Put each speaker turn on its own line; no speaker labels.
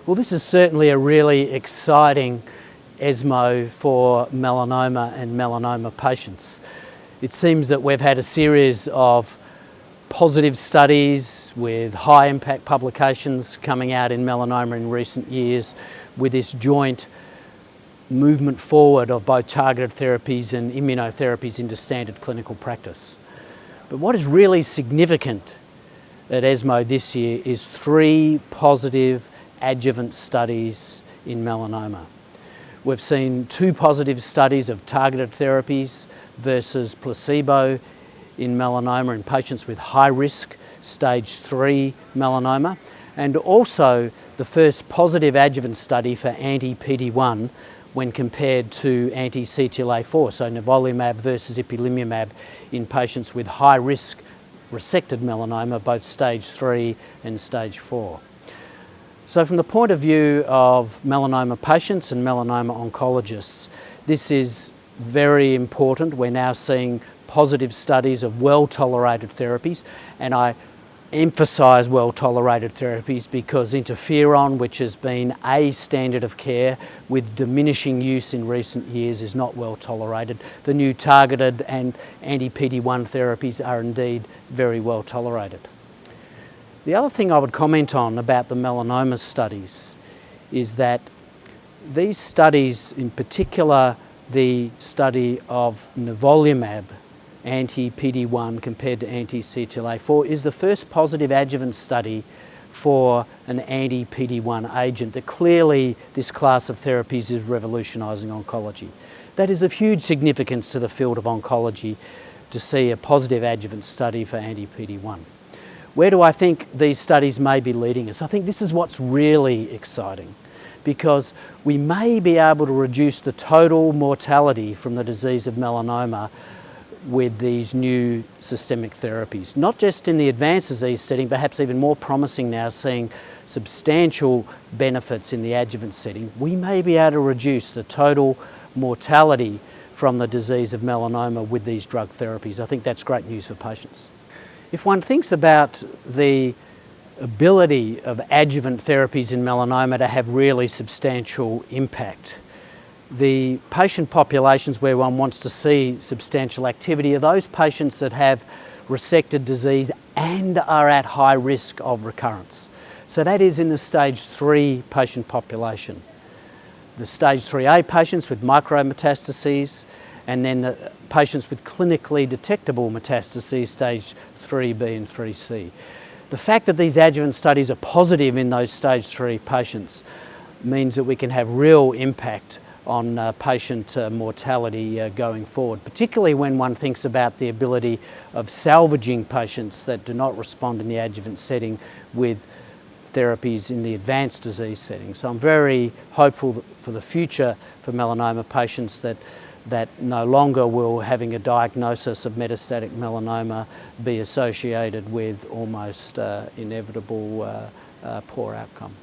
Well, this is certainly a really exciting ESMO for melanoma and melanoma patients. It seems that we've had a series of positive studies with high impact publications coming out in melanoma in recent years with this joint movement forward of both targeted therapies and immunotherapies into standard clinical practice. But what is really significant at ESMO this year is 3 positive adjuvant studies in melanoma. We've seen 2 positive studies of targeted therapies versus placebo in melanoma in patients with high risk stage 3 melanoma, and also the first positive adjuvant study for anti-PD-1 when compared to anti-CTLA-4, so nivolumab versus ipilimumab in patients with high risk resected melanoma, both stage 3 and stage 4. So from the point of view of melanoma patients and melanoma oncologists, this is very important. We're now seeing positive studies of well-tolerated therapies, and I emphasise well-tolerated therapies because interferon, which has been a standard of care with diminishing use in recent years, is not well tolerated. The new targeted and anti-PD-1 therapies are indeed very well tolerated. The other thing I would comment on about the melanoma studies is that these studies, in particular the study of nivolumab, anti-PD-1 compared to anti-CTLA-4, is the first positive adjuvant study for an anti-PD-1 agent that clearly this class of therapies is revolutionising oncology. That is of huge significance to the field of oncology to see a positive adjuvant study for anti-PD-1. Where do I think these studies may be leading us? I think this is what's really exciting, because we may be able to reduce the total mortality from the disease of melanoma with these new systemic therapies. Not just in the advanced disease setting, perhaps even more promising now, seeing substantial benefits in the adjuvant setting. We may be able to reduce the total mortality from the disease of melanoma with these drug therapies. I think that's great news for patients. If one thinks about the ability of adjuvant therapies in melanoma to have really substantial impact, the patient populations where one wants to see substantial activity are those patients that have resected disease and are at high risk of recurrence. So that is in the stage 3 patient population. The stage 3A patients with micrometastases, and then the patients with clinically detectable metastases, stage 3B and 3C. The fact that these adjuvant studies are positive in those stage 3 patients means that we can have real impact on patient mortality going forward, particularly when one thinks about the ability of salvaging patients that do not respond in the adjuvant setting with therapies in the advanced disease setting. So I'm very hopeful for the future for melanoma patients that no longer will having a diagnosis of metastatic melanoma be associated with almost inevitable poor outcome.